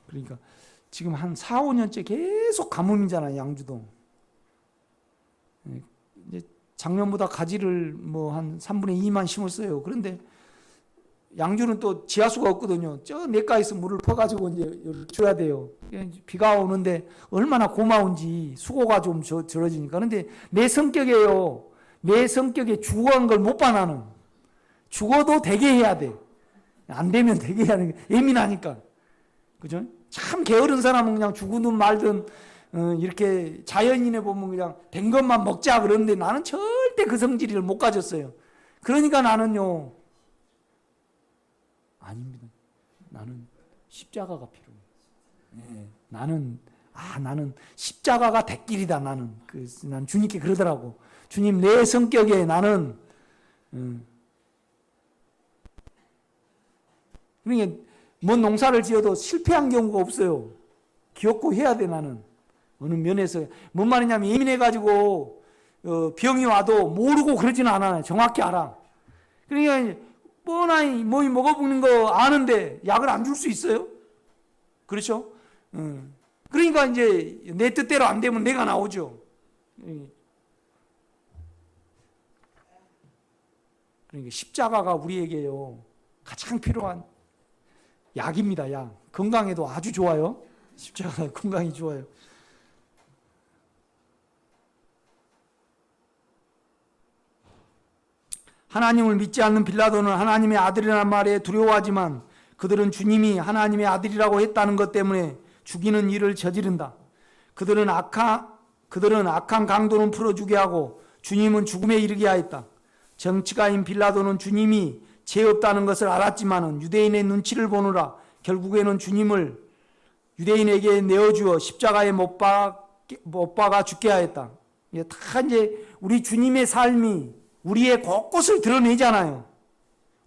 그러니까 지금 한 4, 5년째 계속 가뭄이잖아요, 양주도. 이제 작년보다 가지를 뭐 한 3분의 2만 심었어요. 그런데 양주는 또 지하수가 없거든요. 저 냇가에서 물을 퍼가지고 이제 줘야 돼요. 비가 오는데 얼마나 고마운지 수고가 좀 줄어지니까. 그런데 내 성격에요. 내 성격에 죽어간 걸 못 봐, 나는. 죽어도 되게 해야 돼. 안 되면 되게 해야 돼. 예민하니까. 그죠? 참 게으른 사람은 그냥 죽으든 말든 이렇게 자연인에 보면 그냥 된 것만 먹자 그러는데 나는 절대 그 성질을 못 가졌어요. 그러니까 나는요. 아닙니다. 나는 십자가가 필요해요. 네. 나는 십자가가 대길이다. 난 주님께 그러더라고. 주님, 내 성격에 나는 그러니까 뭔 농사를 지어도 실패한 경우가 없어요. 기억고 해야 돼, 나는. 어느 면에서. 뭔 말이냐면 예민해가지고 병이 와도 모르고 그러지는 않아요. 정확히 알아. 그러니까 뻔하니 뭐 먹어보는 거 아는데 약을 안 줄 수 있어요? 그렇죠? 그러니까 이제 내 뜻대로 안 되면 내가 나오죠. 그러니까 십자가가 우리에게요 가장 필요한 약입니다. 약. 건강에도 아주 좋아요. 십자가 건강이 좋아요. 하나님을 믿지 않는 빌라도는 하나님의 아들이라는 말에 두려워하지만 그들은 주님이 하나님의 아들이라고 했다는 것 때문에 죽이는 일을 저지른다. 그들은 악한 강도는 풀어주게 하고 주님은 죽음에 이르게 하였다. 정치가인 빌라도는 주님이 죄 없다는 것을 알았지만 유대인의 눈치를 보느라 결국에는 주님을 유대인에게 내어주어 십자가에 못 박아 죽게 하였다. 다 이제 우리 주님의 삶이 우리의 곳곳을 드러내잖아요.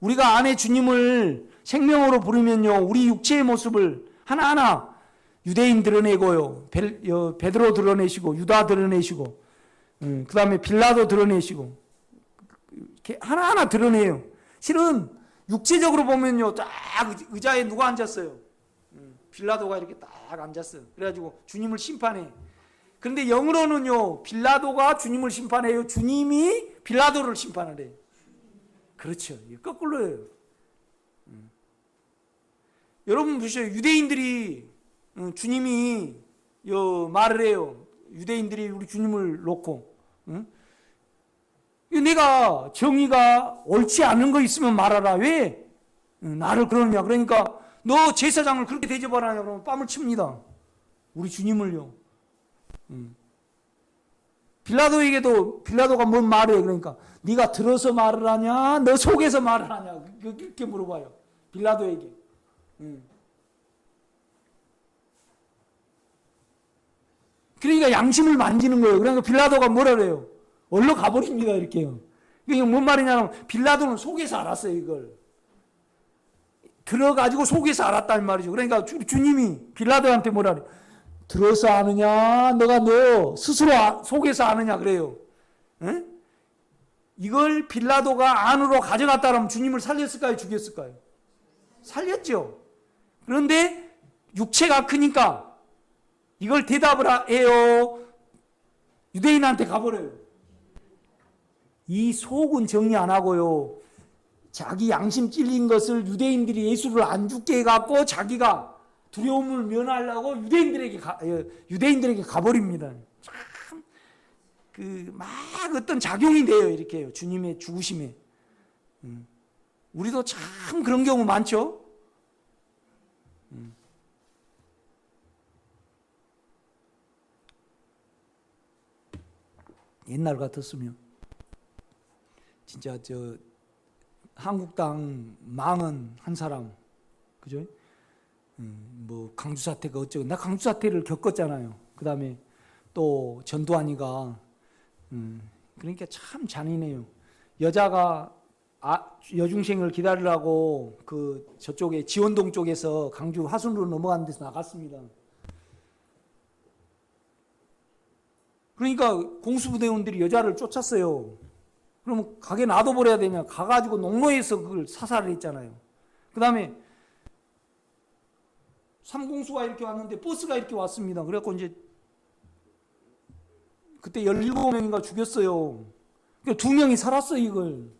우리가 안에 주님을 생명으로 부르면요, 우리 육체의 모습을 하나하나 유대인 드러내고요, 베드로 드러내시고, 유다 드러내시고, 그 다음에 빌라도 드러내시고, 이렇게 하나하나 드러내요. 실은 육체적으로 보면요, 딱 의자에 누가 앉았어요? 빌라도가 이렇게 딱 앉았어요. 그래가지고 주님을 심판해. 그런데 영으로는요, 빌라도가 주님을 심판해요. 주님이 빌라도를 심판을 해요. 그렇죠. 거꾸로예요. 여러분 보세요. 유대인들이 주님이 말을 해요. 유대인들이 우리 주님을 놓고 내가 정의가 옳지 않은 거 있으면 말하라. 왜 나를 그러느냐. 그러니까 너 제사장을 그렇게 대접하느냐 그러면 뺨을 칩니다. 우리 주님을요. 빌라도가 뭔 말이에요. 그러니까 네가 들어서 말을 하냐 너 속에서 말을 하냐 그렇게 물어봐요. 빌라도에게. 그러니까 양심을 만지는 거예요. 그러니까 빌라도가 뭐라 그래요? 얼른 가버립니다. 이렇게요. 이게 뭔 말이냐면 빌라도는 속에서 알았어요. 이걸 들어가지고 속에서 알았다는 말이죠. 그러니까 주님이 빌라도한테 뭐라 그래요? 들어서 아느냐 너가 너 스스로 속에서 아느냐 그래요. 에? 이걸 빌라도가 안으로 가져갔다면 주님을 살렸을까요? 죽였을까요? 살렸죠. 그런데 육체가 크니까 이걸 대답을 해요. 유대인한테 가버려요. 이 속은 정리 안 하고요. 자기 양심 찔린 것을 유대인들이 예수를 안 죽게 해갖고 자기가 두려움을 면하려고 유대인들에게 가버립니다. 참, 막 어떤 작용이 돼요. 이렇게요. 주님의 죽으심에. 우리도 참 그런 경우 많죠? 옛날 같았으면 진짜 한국당 망은 한 사람, 그죠? 뭐 강주 사태가 어쩌고, 나 강주 사태를 겪었잖아요. 그 다음에 또 전두환이가, 그러니까 참 잔인해요. 여자가 여중생을 기다리라고 그 저쪽에 지원동 쪽에서 강주 화순으로 넘어가는 데서 나갔습니다. 그러니까 공수부대원들이 여자를 쫓았어요. 그러면 가게 놔둬버려야 되냐? 가가지고 농로에서 그걸 사살을 했잖아요. 그 다음에 삼공수가 이렇게 왔는데 버스가 이렇게 왔습니다. 그래갖고 이제 그때 17명인가 죽였어요. 그러니까 2명이 살았어요, 이걸.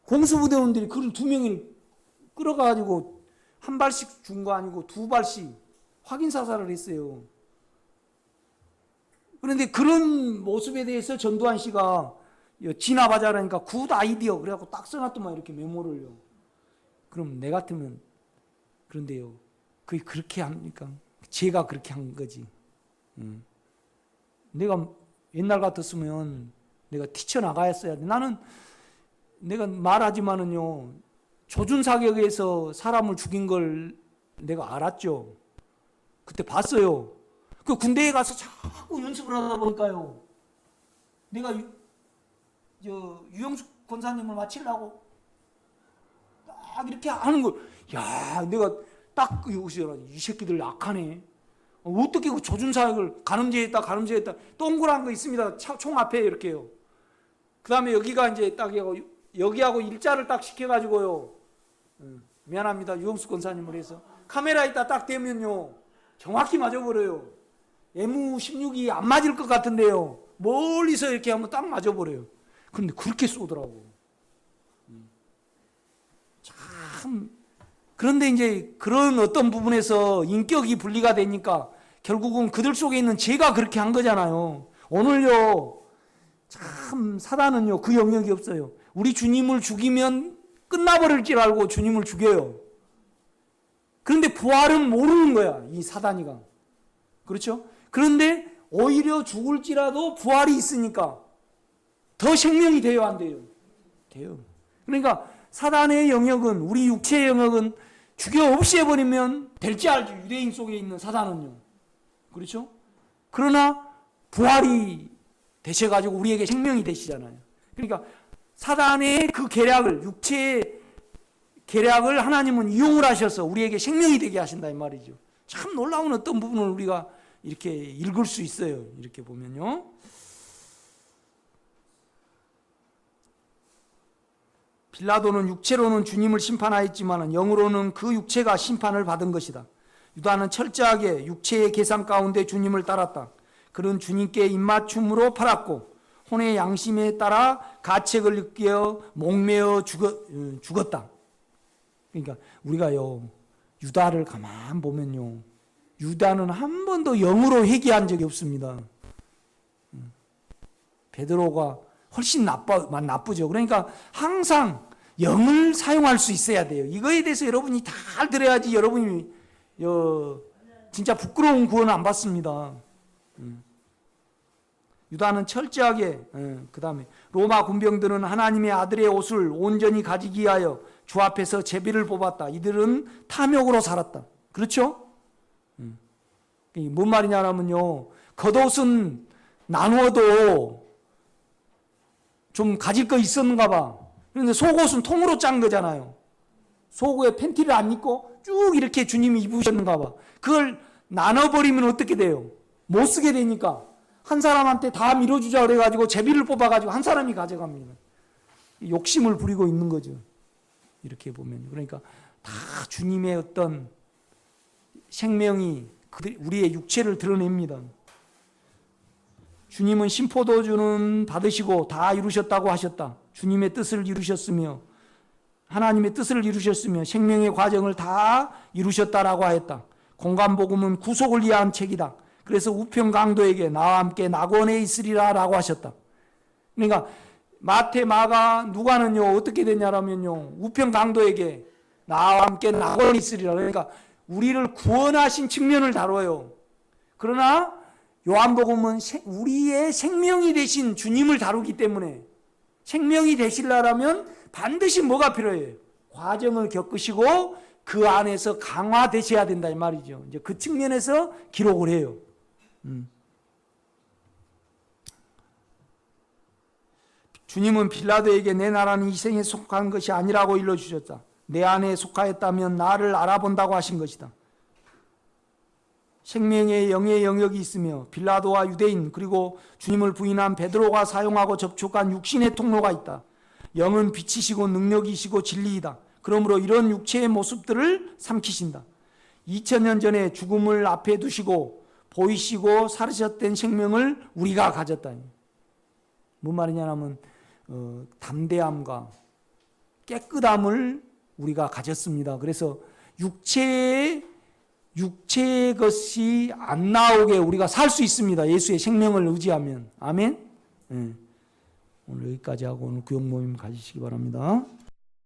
공수부대원들이 그걸 2명을 끌어가지고 한 발씩 준 거 아니고 2발씩 확인 사살을 했어요. 그런데 그런 모습에 대해서 전두환 씨가 진압하자라니까 굿 아이디어 그래갖고 딱 써놨더만 이렇게 메모를요. 그럼 내 같으면 그런데요. 그게 그렇게 합니까? 제가 그렇게 한 거지. 내가 옛날 같았으면 내가 튀쳐나가야 돼. 나는 내가 말하지만은요. 조준사격에서 사람을 죽인 걸 내가 알았죠. 그때 봤어요. 그 군대에 가서 자꾸 연습을 하다 보니까요. 내가 유영숙 권사님을 마치려고 딱 이렇게 하는 걸, 야, 내가 딱 여기서 이 새끼들 악하네. 어떻게 그 조준사역을 가늠죄했다. 동그란 거 있습니다. 총 앞에 이렇게요. 그 다음에 여기가 이제 딱 여기하고 일자를 딱 시켜가지고요. 미안합니다. 유영숙 권사님을 해서 카메라에다 딱 대면요. 정확히 맞아버려요. M16이 안 맞을 것 같은데요. 멀리서 이렇게 하면 딱 맞아버려요. 그런데 그렇게 쏘더라고. 참. 그런데 이제 그런 어떤 부분에서 인격이 분리가 되니까 결국은 그들 속에 있는 제가 그렇게 한 거잖아요. 오늘요. 참 사단은요. 그 영역이 없어요. 우리 주님을 죽이면 끝나버릴 줄 알고 주님을 죽여요. 그런데 부활은 모르는 거야. 이 사단이가. 그렇죠? 그런데 오히려 죽을지라도 부활이 있으니까 더 생명이 돼요, 안 돼요? 돼요. 그러니까 사단의 영역은, 우리 육체의 영역은 죽여 없애버리면 될지 알죠. 유대인 속에 있는 사단은요. 그렇죠? 그러나 부활이 되셔가지고 우리에게 생명이 되시잖아요. 그러니까 사단의 그 계략을, 육체의 계략을 하나님은 이용을 하셔서 우리에게 생명이 되게 하신다 이 말이죠. 참 놀라운 어떤 부분을 우리가 이렇게 읽을 수 있어요. 이렇게 보면요. 빌라도는 육체로는 주님을 심판하였지만 영으로는 그 육체가 심판을 받은 것이다. 유다는 철저하게 육체의 계산 가운데 주님을 따랐다. 그는 주님께 입맞춤으로 팔았고 혼의 양심에 따라 가책을 느끼어 목매어 죽었다. 그러니까 우리가요 유다를 가만 보면요 유다는 한 번도 영으로 회개한 적이 없습니다. 베드로가 훨씬 나쁘죠. 그러니까 항상 영을 사용할 수 있어야 돼요. 이거에 대해서 여러분이 잘 들어야지 여러분이 진짜 부끄러운 구원 안 받습니다. 유다는 철저하게, 그 다음에 로마 군병들은 하나님의 아들의 옷을 온전히 가지기 위하여 주 앞에서 제비를 뽑았다. 이들은 탐욕으로 살았다. 그렇죠? 뭔 말이냐면요. 겉옷은 나누어도 좀 가질 거 있었는가 봐. 그런데 속옷은 통으로 짠 거잖아요. 속에 팬티를 안 입고 쭉 이렇게 주님이 입으셨는가 봐. 그걸 나눠버리면 어떻게 돼요? 못 쓰게 되니까 한 사람한테 다 밀어주자 그래가지고 제비를 뽑아가지고 한 사람이 가져갑니다. 욕심을 부리고 있는 거죠. 이렇게 보면. 그러니까 다 주님의 어떤 생명이 우리의 육체를 드러냅니다. 주님은 신포도주는 받으시고 다 이루셨다고 하셨다. 주님의 뜻을 이루셨으며 하나님의 뜻을 이루셨으며 생명의 과정을 다 이루셨다라고 하였다. 공간복음은 구속을 위한 책이다. 그래서 우편 강도에게 나와 함께 낙원에 있으리라 라고 하셨다. 그러니까 마태, 마가, 누가는요 어떻게 되냐면요 우편 강도에게 나와 함께 낙원에 있으리라. 그러니까 우리를 구원하신 측면을 다뤄요. 그러나 요한복음은 우리의 생명이 되신 주님을 다루기 때문에 생명이 되시려면 반드시 뭐가 필요해요? 과정을 겪으시고 그 안에서 강화되셔야 된다 이 말이죠. 이제 그 측면에서 기록을 해요. 주님은 빌라도에게 내 나라는 이 생에 속한 것이 아니라고 일러주셨다. 내 안에 속하였다면 나를 알아본다고 하신 것이다. 생명의 영의 영역이 있으며 빌라도와 유대인 그리고 주님을 부인한 베드로가 사용하고 접촉한 육신의 통로가 있다. 영은 빛이시고 능력이시고 진리이다. 그러므로 이런 육체의 모습들을 삼키신다. 2000년 전에 죽음을 앞에 두시고 보이시고 살으셨던 생명을 우리가 가졌다. 뭔 말이냐면 담대함과 깨끗함을 우리가 가졌습니다. 그래서 육체의 것이 안 나오게 우리가 살 수 있습니다. 예수의 생명을 의지하면. 아멘. 오늘 여기까지 하고 오늘 구역 모임 가지시기 바랍니다.